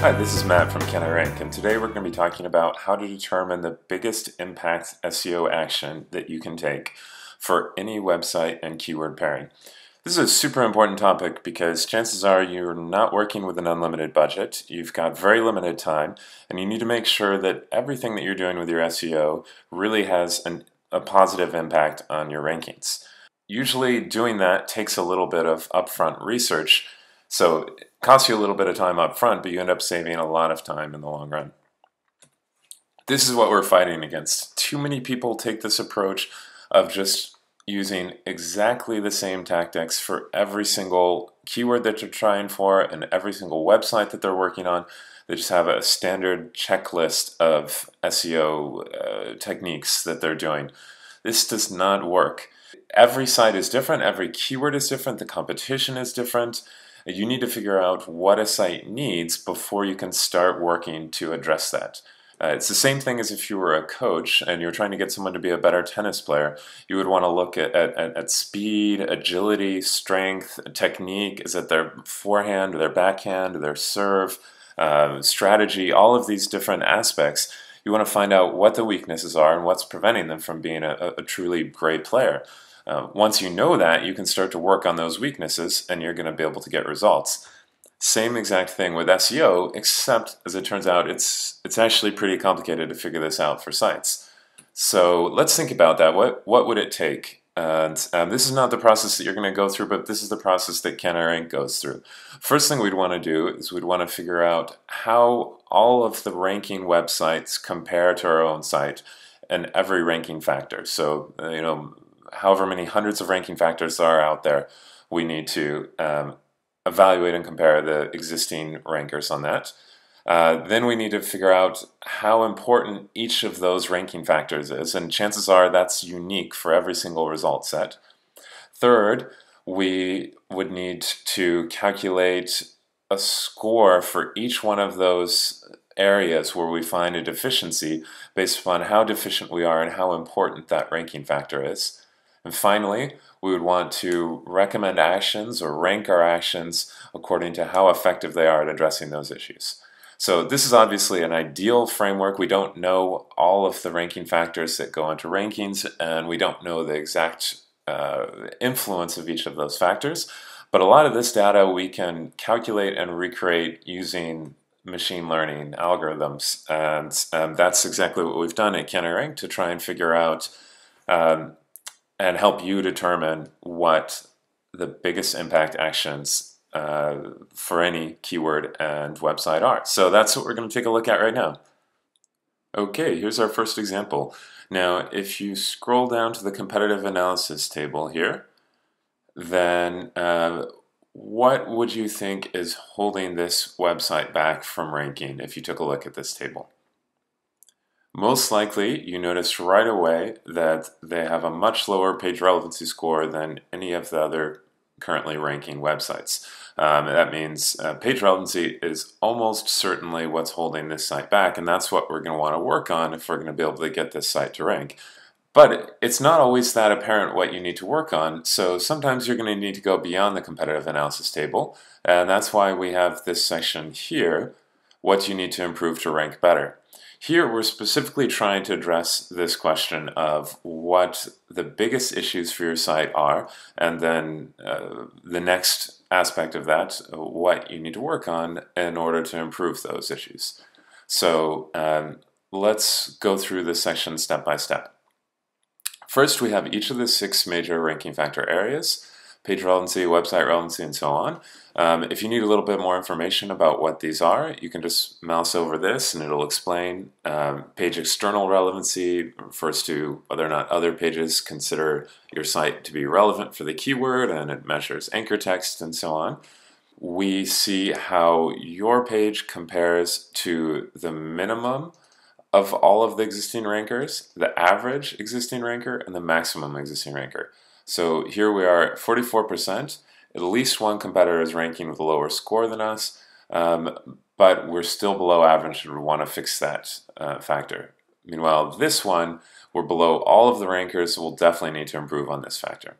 Hi, this is Matt from CanIRank, and today we're going to be talking about how to determine the biggest impact SEO action that you can take for any website and keyword pairing. This is a super important topic because chances are you're not working with an unlimited budget, you've got very limited time, and you need to make sure that everything that you're doing with your SEO really has a positive impact on your rankings. Usually doing that takes a little bit of upfront research, so it costs you a little bit of time up front, but you end up saving a lot of time in the long run. This is what we're fighting against. Too many people take this approach of just using exactly the same tactics for every single keyword that they're trying for and every single website that they're working on. They just have a standard checklist of SEO techniques that they're doing. This does not work. Every site is different, every keyword is different, the competition is different. You need to figure out what a site needs before you can start working to address that. It's the same thing as if you were a coach and you're trying to get someone to be a better tennis player. You would want to look at speed, agility, strength, technique. Is it their forehand, their backhand, their serve, strategy, all of these different aspects. You want to find out what the weaknesses are and what's preventing them from being a truly great player. Once you know that, you can start to work on those weaknesses and you're going to be able to get results. Same exact thing with SEO, except as it turns out, it's actually pretty complicated to figure this out for sites. So let's think about that. What would it take? And this is not the process that you're going to go through, but this is the process that CanIRank goes through. First thing we'd want to do is we'd want to figure out how all of the ranking websites compare to our own site and every ranking factor. So, however many hundreds of ranking factors there are out there, we need to evaluate and compare the existing rankers on that. Then we need to figure out how important each of those ranking factors is, and chances are that's unique for every single result set. Third, we would need to calculate a score for each one of those areas where we find a deficiency based upon how deficient we are and how important that ranking factor is. And finally, we would want to recommend actions or rank our actions according to how effective they are at addressing those issues. So this is obviously an ideal framework. We don't know all of the ranking factors that go into rankings, and we don't know the exact influence of each of those factors. But a lot of this data we can calculate and recreate using machine learning algorithms, and that's exactly what we've done at CanIRank to try and figure out and help you determine what the biggest impact actions for any keyword and website are. So that's what we're going to take a look at right now. Okay, here's our first example. Now, if you scroll down to the competitive analysis table here, then what would you think is holding this website back from ranking if you took a look at this table? Most likely, you notice right away that they have a much lower page relevancy score than any of the other currently ranking websites. That means page relevancy is almost certainly what's holding this site back, and that's what we're going to want to work on if we're going to be able to get this site to rank. But it's not always that apparent what you need to work on, so sometimes you're going to need to go beyond the competitive analysis table, and that's why we have this section here, what you need to improve to rank better. Here we're specifically trying to address this question of what the biggest issues for your site are, and then the next aspect of that, what you need to work on in order to improve those issues. So let's go through this section step by step. First, we have each of the 6 major ranking factor areas: page relevancy, website relevancy, and so on. If you need a little bit more information about what these are, you can just mouse over this and it'll explain. Page external relevancy refers to whether or not other pages consider your site to be relevant for the keyword, and it measures anchor text and so on. We see how your page compares to the minimum of all of the existing rankers, the average existing ranker, and the maximum existing ranker. So here we are at 44%. At least one competitor is ranking with a lower score than us, but we're still below average and we want to fix that factor. Meanwhile, this one, we're below all of the rankers, so we'll definitely need to improve on this factor.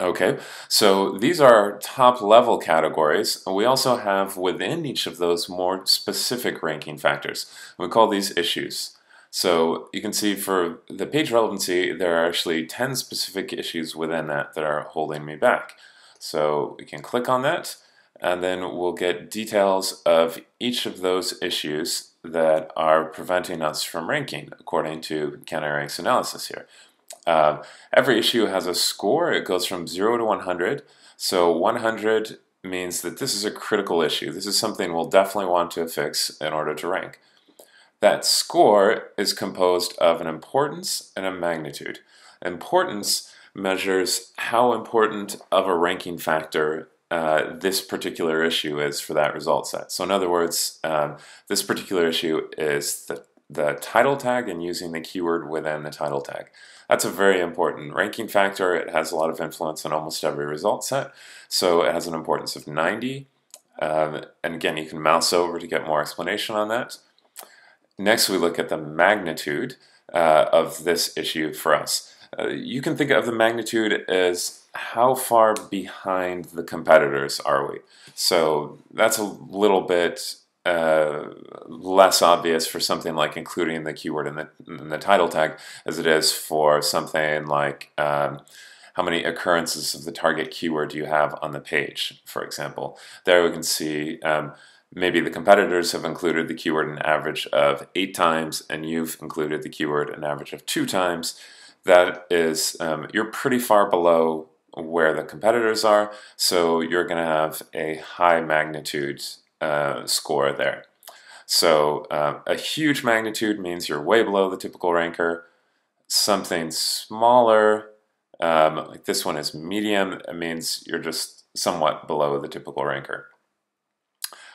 Okay, so these are our top level categories. We also have within each of those more specific ranking factors. We call these issues. So you can see for the page relevancy, there are actually 10 specific issues within that that are holding me back. So we can click on that, and then we'll get details of each of those issues that are preventing us from ranking according to CanIRank's analysis here. Every issue has a score. It goes from 0 to 100. So 100 means that this is a critical issue. This is something we'll definitely want to fix in order to rank. That score is composed of an importance and a magnitude. Importance measures how important of a ranking factor this particular issue is for that result set. So in other words, this particular issue is the title tag and using the keyword within the title tag. That's a very important ranking factor. It has a lot of influence on almost every result set. So it has an importance of 90. And again, you can mouse over to get more explanation on that. Next, we look at the magnitude of this issue for us. You can think of the magnitude as how far behind the competitors are we. So that's a little bit less obvious for something like including the keyword in the title tag as it is for something like how many occurrences of the target keyword do you have on the page, for example. There we can see maybe the competitors have included the keyword an average of 8 times and you've included the keyword an average of 2 times. That is, you're pretty far below where the competitors are, so you're going to have a high magnitude score there. So a huge magnitude means you're way below the typical ranker. Something smaller, like this one is medium, it means you're just somewhat below the typical ranker.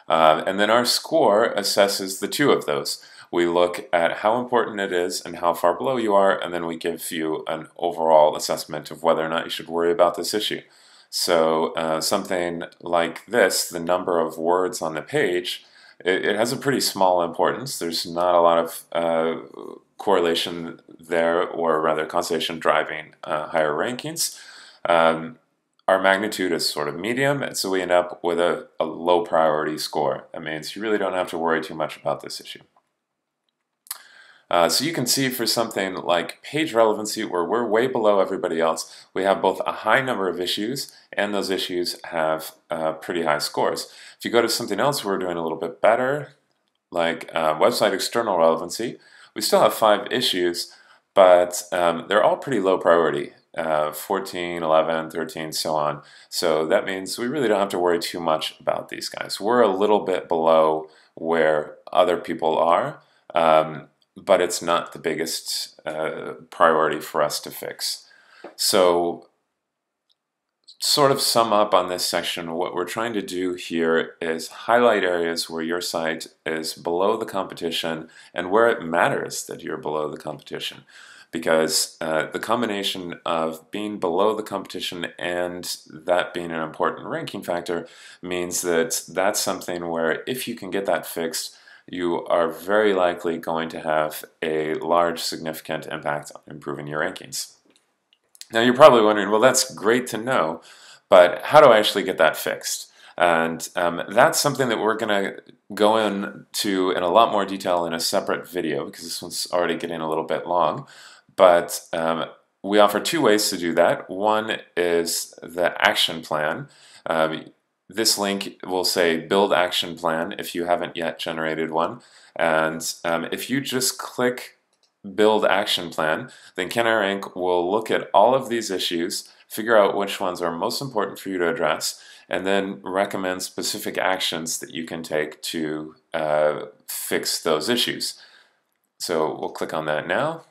And then our score assesses the two of those. We look at how important it is and how far below you are, and then we give you an overall assessment of whether or not you should worry about this issue. So something like this, the number of words on the page, it has a pretty small importance. There's not a lot of correlation there, or rather causation driving higher rankings. Our magnitude is sort of medium, and so we end up with a low priority score. That means you really don't have to worry too much about this issue. So you can see for something like page relevancy, where we're way below everybody else, we have both a high number of issues and those issues have pretty high scores. If you go to something else where we're doing a little bit better, like website external relevancy, we still have 5 issues, but they're all pretty low priority, 14, 11, 13, so on. So that means we really don't have to worry too much about these guys. We're a little bit below where other people are, but it's not the biggest priority for us to fix. So sort of sum up on this section, what we're trying to do here is highlight areas where your site is below the competition and where it matters that you're below the competition. Because the combination of being below the competition and that being an important ranking factor means that that's something where if you can get that fixed, you are very likely going to have a large significant impact on improving your rankings. Now you're probably wondering, well, that's great to know, but how do I actually get that fixed? And that's something that we're going to go into in a lot more detail in a separate video, because this one's already getting a little bit long. But we offer 2 ways to do that. One is the action plan. This link will say build action plan if you haven't yet generated one. And if you just click build action plan, then CanIRank will look at all of these issues, figure out which ones are most important for you to address, and then recommend specific actions that you can take to fix those issues. So we'll click on that now.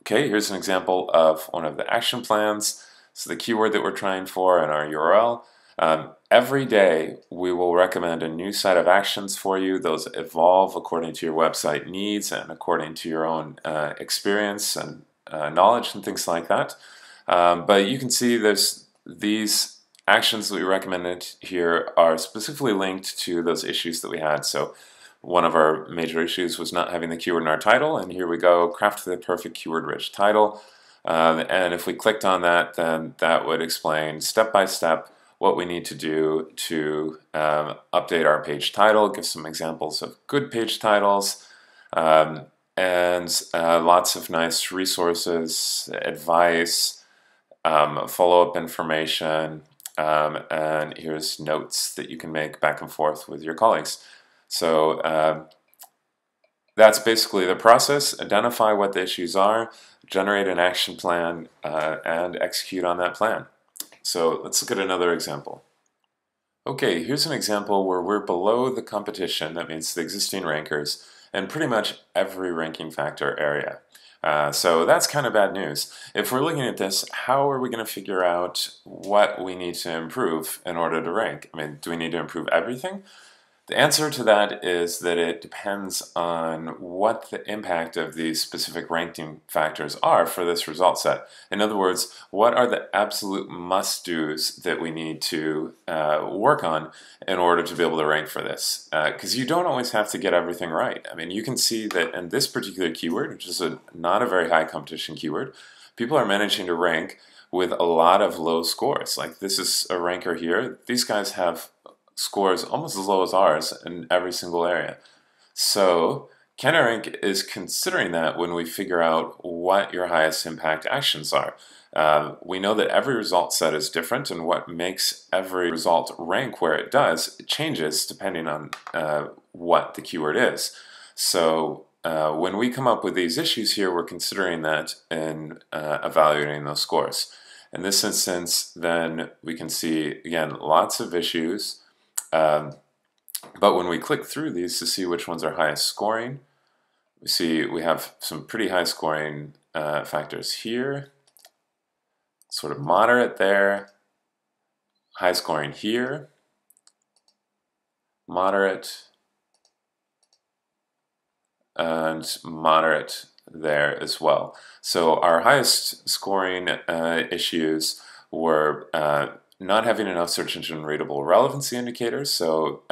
Okay, here's an example of one of the action plans. So the keyword that we're trying for and our URL. Every day we will recommend a new set of actions for you. Those evolve according to your website needs and according to your own experience and knowledge and things like that. But you can see there's these actions that we recommended here are specifically linked to those issues that we had. So one of our major issues was not having the keyword in our title, and here we go, craft the perfect keyword-rich title. And if we clicked on that, then that would explain step by step what we need to do to update our page title, give some examples of good page titles, um, and lots of nice resources, advice, follow-up information, and here's notes that you can make back and forth with your colleagues. So that's basically the process. Identify what the issues are, generate an action plan, and execute on that plan. So let's look at another example. Okay, here's an example where we're below the competition, that means the existing rankers, in pretty much every ranking factor area. So that's kind of bad news. If we're looking at this, how are we going to figure out what we need to improve in order to rank? I mean, do we need to improve everything? The answer to that is that it depends on what the impact of these specific ranking factors are for this result set. In other words, what are the absolute must-dos that we need to work on in order to be able to rank for this? Because you don't always have to get everything right. I mean, you can see that in this particular keyword, which is not a very high competition keyword, people are managing to rank with a lot of low scores. Like this is a ranker here. These guys have scores almost as low as ours in every single area. So CanIRank is considering that when we figure out what your highest impact actions are. We know that every result set is different, and what makes every result rank where it does, it changes depending on what the keyword is. So when we come up with these issues here, we're considering that in evaluating those scores. In this instance, then we can see, again, lots of issues. But when we click through these to see which ones are highest scoring, we see we have some pretty high scoring factors here, sort of moderate there, high scoring here, moderate, and moderate there as well. So our highest scoring issues were not having enough search engine readable relevancy indicators, so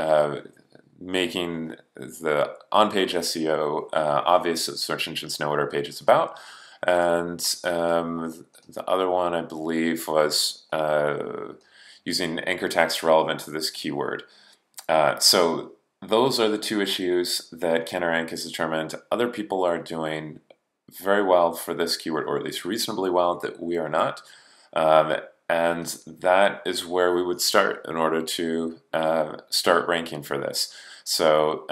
making the on-page SEO obvious that search engines know what our page is about. And the other one, I believe, was using anchor text relevant to this keyword. So those are the two issues that CanIRank has determined other people are doing very well for this keyword, or at least reasonably well, that we are not. And that is where we would start in order to start ranking for this. So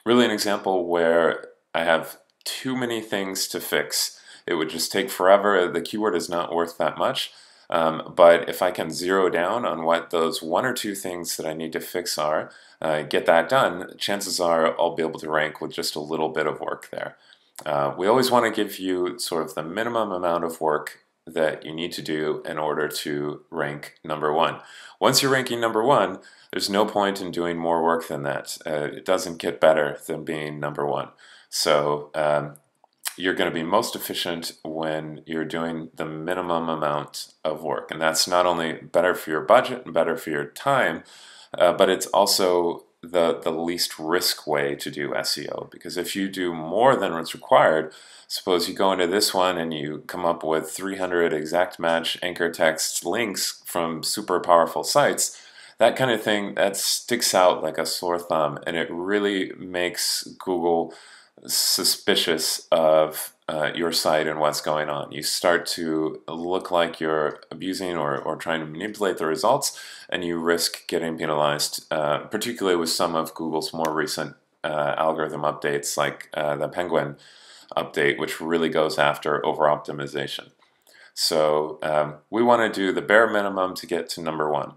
really an example where I have too many things to fix. It would just take forever. The keyword is not worth that much. But if I can zero down on what those one or two things that I need to fix are, get that done, chances are I'll be able to rank with just a little bit of work there. We always want to give you sort of the minimum amount of work that you need to do in order to rank number one. Once you're ranking number one, there's no point in doing more work than that. It doesn't get better than being number one. So you're going to be most efficient when you're doing the minimum amount of work. And that's not only better for your budget and better for your time, but it's also the least risk way to do SEO. Because if you do more than what's required, suppose you go into this one and you come up with 300 exact match anchor text links from super powerful sites, that kind of thing, that sticks out like a sore thumb, and it really makes Google suspicious of your site and what's going on. You start to look like you're abusing or trying to manipulate the results, and you risk getting penalized, particularly with some of Google's more recent algorithm updates, like the Penguin update, which really goes after over-optimization. So we want to do the bare minimum to get to number one.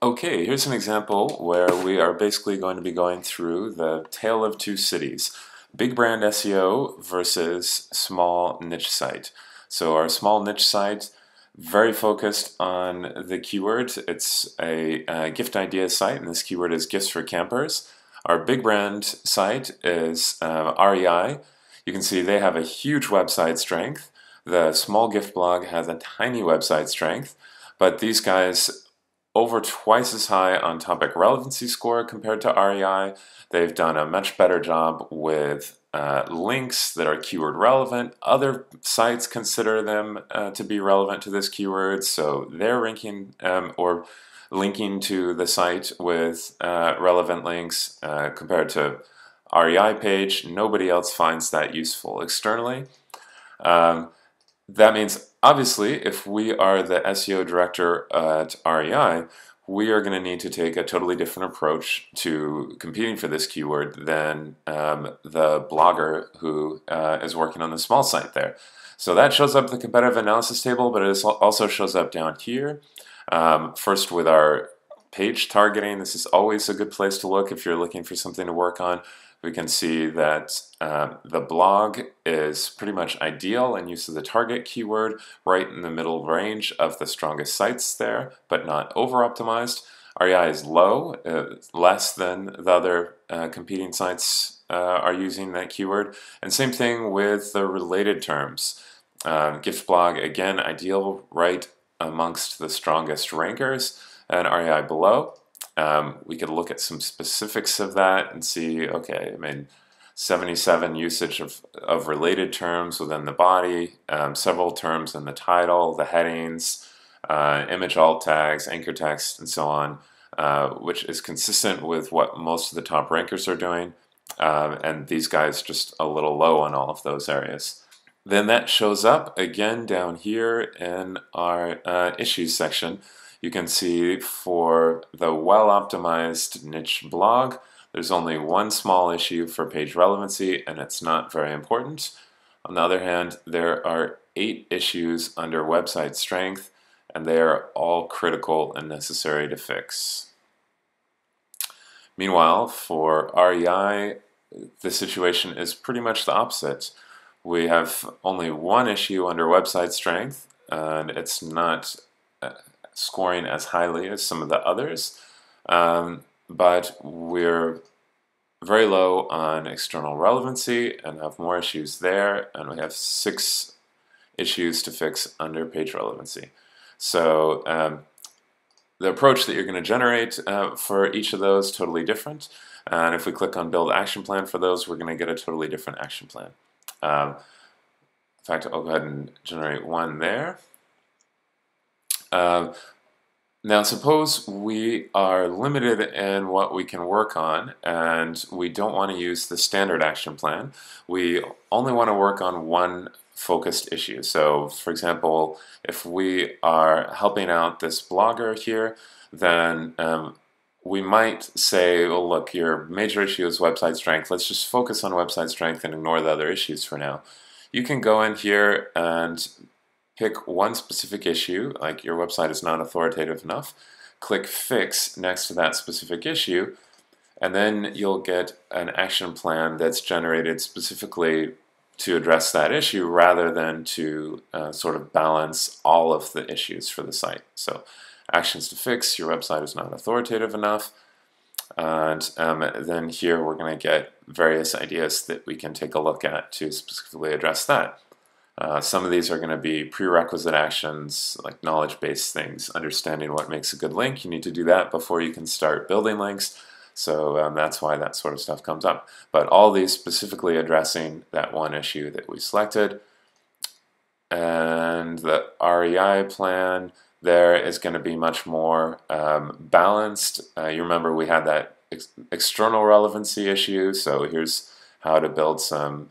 Okay, here's an example where we are basically going to be going through the tale of two cities. Big brand SEO versus small niche site. So our small niche site, very focused on the keyword. It's a gift idea site, and this keyword is gifts for campers. Our big brand site is REI. You can see they have a huge website strength. The small gift blog has a tiny website strength, but these guys over twice as high on topic relevancy score compared to REI. They've done a much better job with links that are keyword relevant. Other sites consider them to be relevant to this keyword, so they're ranking or linking to the site with relevant links compared to REI page. Nobody else finds that useful externally. That means, obviously, if we are the SEO director at REI, we are going to need to take a totally different approach to competing for this keyword than the blogger who is working on the small site there. So that shows up in the competitive analysis table, but it also shows up down here. First with our page targeting. This is always a good place to look if you're looking for something to work on. We can see that the blog is pretty much ideal in use of the target keyword, right in the middle range of the strongest sites there, but not over-optimized. REI is low, less than the other competing sites are using that keyword. And same thing with the related terms. Gift blog, again, ideal, right amongst the strongest rankers, and REI below. We could look at some specifics of that and see, okay, I mean, 77 usage of related terms within the body, several terms in the title, the headings, image alt tags, anchor text, and so on, which is consistent with what most of the top rankers are doing, and these guys just a little low on all of those areas. Then that shows up again down here in our issues section. You can see for the well-optimized niche blog, there's only one small issue for page relevancy, and it's not very important. On the other hand, there are 8 issues under website strength, and they are all critical and necessary to fix. Meanwhile, for REI, the situation is pretty much the opposite. We have only one issue under website strength, and it's not scoring as highly as some of the others, but we're very low on external relevancy and have more issues there, and we have 6 issues to fix under page relevancy. So the approach that you're going to generate for each of those is totally different, and if we click on build action plan for those, we're going to get a totally different action plan. In fact, I'll go ahead and generate one there. Now suppose we are limited in what we can work on and we don't want to use the standard action plan. We only want to work on one focused issue. So for example, if we are helping out this blogger here, then we might say, well, look, your major issue is website strength. Let's just focus on website strength and ignore the other issues for now. You can go in here and pick one specific issue, like your website is not authoritative enough, click Fix next to that specific issue, and then you'll get an action plan that's generated specifically to address that issue rather than to sort of balance all of the issues for the site. So actions to fix, your website is not authoritative enough, and then here we're going to get various ideas that we can take a look at to specifically address that. Some of these are going to be prerequisite actions, like knowledge-based things, understanding what makes a good link. You need to do that before you can start building links, so that's why that sort of stuff comes up. But all these specifically addressing that one issue that we selected. And the REI plan there is going to be much more balanced. You remember we had that external relevancy issue, so here's how to build some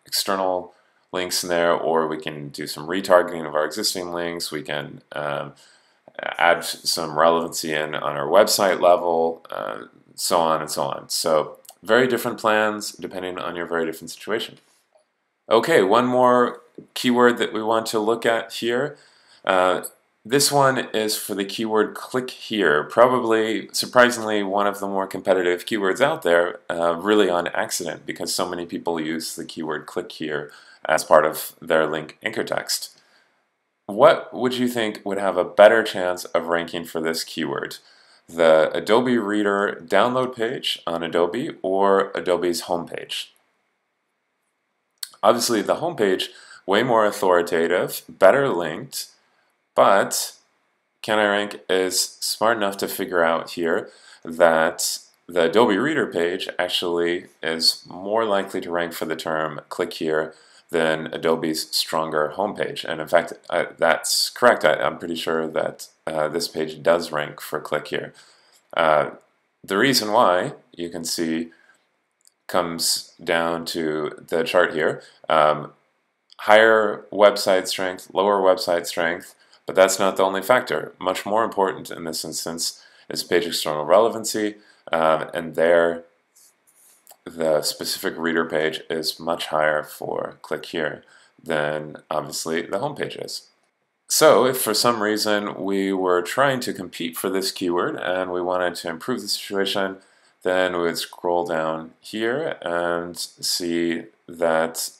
external links in there, or we can do some retargeting of our existing links. We can add some relevancy in on our website level, so on and so on. So very different plans depending on your very different situation. Okay, one more keyword that we want to look at here. This one is for the keyword click here, probably surprisingly one of the more competitive keywords out there, really on accident because so many people use the keyword click here as part of their link anchor text. What would you think would have a better chance of ranking for this keyword? The Adobe Reader download page on Adobe or Adobe's homepage? Obviously the homepage, way more authoritative, better linked, but CanIRank is smart enough to figure out here that the Adobe Reader page actually is more likely to rank for the term click here than Adobe's stronger homepage. And in fact, that's correct. I'm pretty sure that this page does rank for click here. The reason why, you can see, comes down to the chart here. Higher website strength, lower website strength, but that's not the only factor. Much more important in this instance is page external relevancy, and there the specific reader page is much higher for click here than obviously the home page is. So if for some reason we were trying to compete for this keyword and we wanted to improve the situation, then we would scroll down here and see that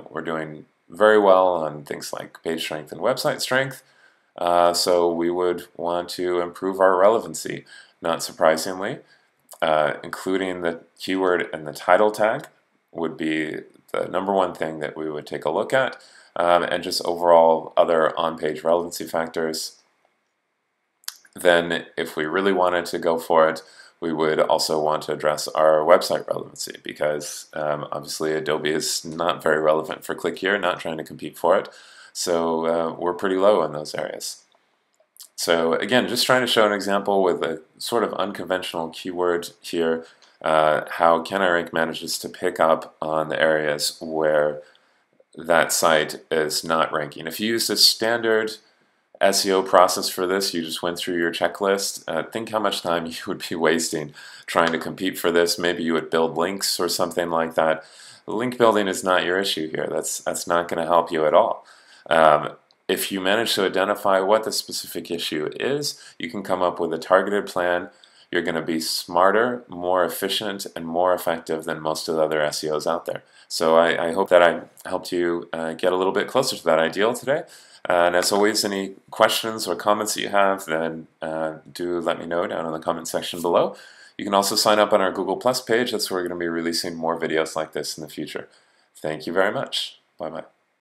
we're doing very well on things like page strength and website strength. So we would want to improve our relevancy. Not surprisingly, including the keyword and the title tag would be the #1 thing that we would take a look at, and just overall other on-page relevancy factors. Then if we really wanted to go for it, we would also want to address our website relevancy, because obviously Adobe is not very relevant for click here, not trying to compete for it. So we're pretty low in those areas. So again, just trying to show an example with a sort of unconventional keyword here, how CanIRank manages to pick up on the areas where that site is not ranking. If you use a standard SEO process for this, you just went through your checklist, think how much time you would be wasting trying to compete for this. Maybe you would build links or something like that. Link building is not your issue here. That's not going to help you at all. If you manage to identify what the specific issue is, you can come up with a targeted plan. You're going to be smarter, more efficient, and more effective than most of the other SEOs out there. So I hope that I helped you get a little bit closer to that ideal today. And as always, any questions or comments that you have, then do let me know down in the comment section below. You can also sign up on our Google Plus page. That's where we're going to be releasing more videos like this in the future. Thank you very much. Bye-bye.